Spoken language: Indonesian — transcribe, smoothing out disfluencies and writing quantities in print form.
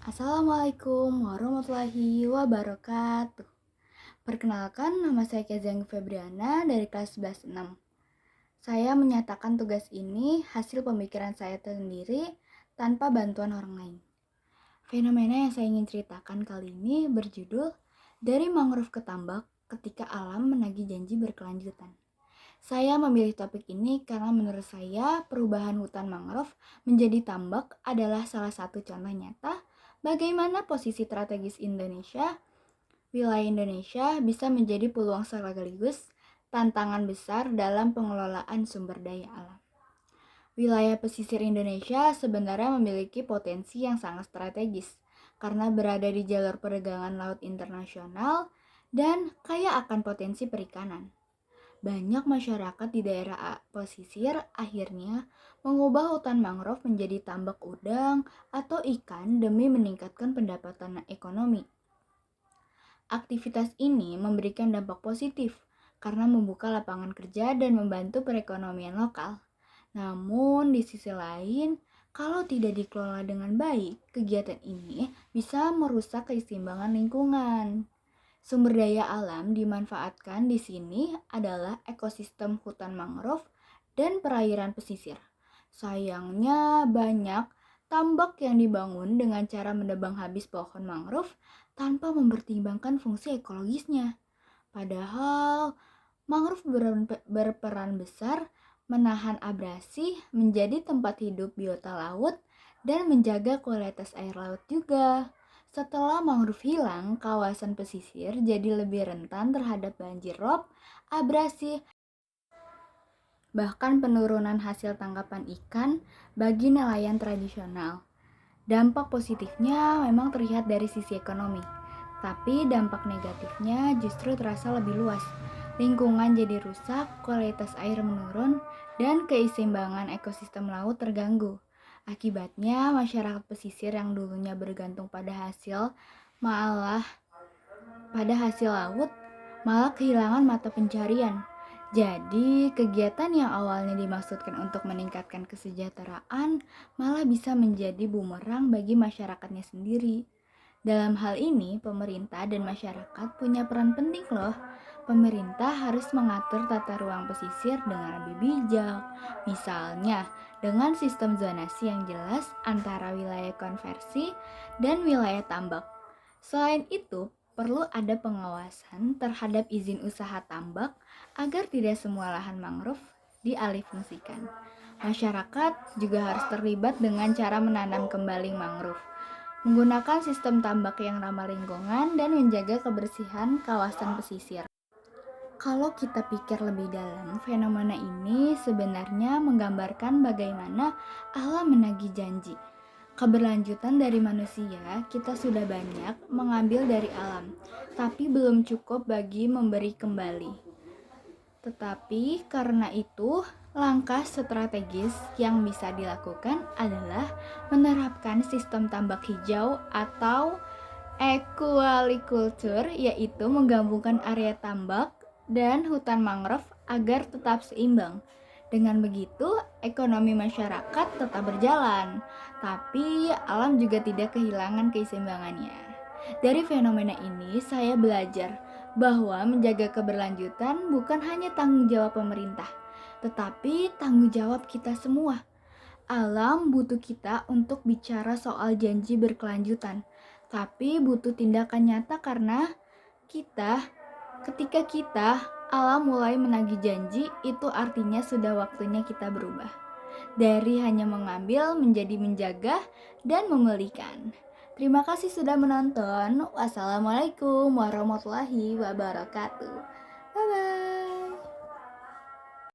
Assalamualaikum warahmatullahi wabarakatuh. Perkenalkan, nama saya Kezang Febriana dari kelas 11-6. Saya menyatakan tugas ini hasil pemikiran saya sendiri tanpa bantuan orang lain. Fenomena yang saya ingin ceritakan kali ini berjudul Dari Mangrove ke Tambak Ketika Alam Menagih Janji Berkelanjutan. Saya memilih topik ini karena menurut saya perubahan hutan mangrove menjadi tambak adalah salah satu contoh nyata bagaimana posisi strategis wilayah Indonesia bisa menjadi peluang sekaligus tantangan besar dalam pengelolaan sumber daya alam. Wilayah pesisir Indonesia sebenarnya memiliki potensi yang sangat strategis karena berada di jalur perdagangan laut internasional dan kaya akan potensi perikanan. Banyak masyarakat di daerah pesisir akhirnya mengubah hutan mangrove menjadi tambak udang atau ikan demi meningkatkan pendapatan ekonomi. Aktivitas ini memberikan dampak positif karena membuka lapangan kerja dan membantu perekonomian lokal. Namun di sisi lain, kalau tidak dikelola dengan baik, kegiatan ini bisa merusak keseimbangan lingkungan. Sumber daya alam dimanfaatkan di sini adalah ekosistem hutan mangrove dan perairan pesisir. Sayangnya banyak tambak yang dibangun dengan cara menebang habis pohon mangrove tanpa mempertimbangkan fungsi ekologisnya. Padahal mangrove berperan besar menahan abrasi, menjadi tempat hidup biota laut, dan menjaga kualitas air laut juga. Setelah mangrove hilang, kawasan pesisir jadi lebih rentan terhadap banjir rob, abrasi, bahkan penurunan hasil tangkapan ikan bagi nelayan tradisional. Dampak positifnya memang terlihat dari sisi ekonomi, tapi dampak negatifnya justru terasa lebih luas. Lingkungan jadi rusak, kualitas air menurun, dan keseimbangan ekosistem laut terganggu. Akibatnya, masyarakat pesisir yang dulunya bergantung pada hasil laut malah kehilangan mata pencarian. Jadi, kegiatan yang awalnya dimaksudkan untuk meningkatkan kesejahteraan malah bisa menjadi bumerang bagi masyarakatnya sendiri. Dalam hal ini, pemerintah dan masyarakat punya peran penting loh. Pemerintah harus mengatur tata ruang pesisir dengan lebih bijak. Misalnya, dengan sistem zonasi yang jelas antara wilayah konversi dan wilayah tambak. Selain itu, perlu ada pengawasan terhadap izin usaha tambak agar tidak semua lahan mangrove dialihfungsikan. Masyarakat juga harus terlibat dengan cara menanam kembali mangrove, menggunakan sistem tambak yang ramah lingkungan dan menjaga kebersihan kawasan pesisir. Kalau kita pikir lebih dalam, fenomena ini sebenarnya menggambarkan bagaimana alam menagih janji. Keberlanjutan dari manusia, kita sudah banyak mengambil dari alam, tapi belum cukup bagi memberi kembali. Tetapi karena itu, langkah strategis yang bisa dilakukan adalah menerapkan sistem tambak hijau atau equaliculture, yaitu menggabungkan area tambak dan hutan mangrove agar tetap seimbang. Dengan begitu, ekonomi masyarakat tetap berjalan, tapi alam juga tidak kehilangan keseimbangannya. Dari fenomena ini, saya belajar bahwa menjaga keberlanjutan bukan hanya tanggung jawab pemerintah, tetapi tanggung jawab kita semua. Alam butuh kita untuk bicara soal janji berkelanjutan, tapi butuh tindakan nyata karena ketika kita alam mulai menagih janji, itu artinya sudah waktunya kita berubah. Dari hanya mengambil menjadi menjaga dan memulihkan. Terima kasih sudah menonton. Wassalamualaikum warahmatullahi wabarakatuh. Bye bye.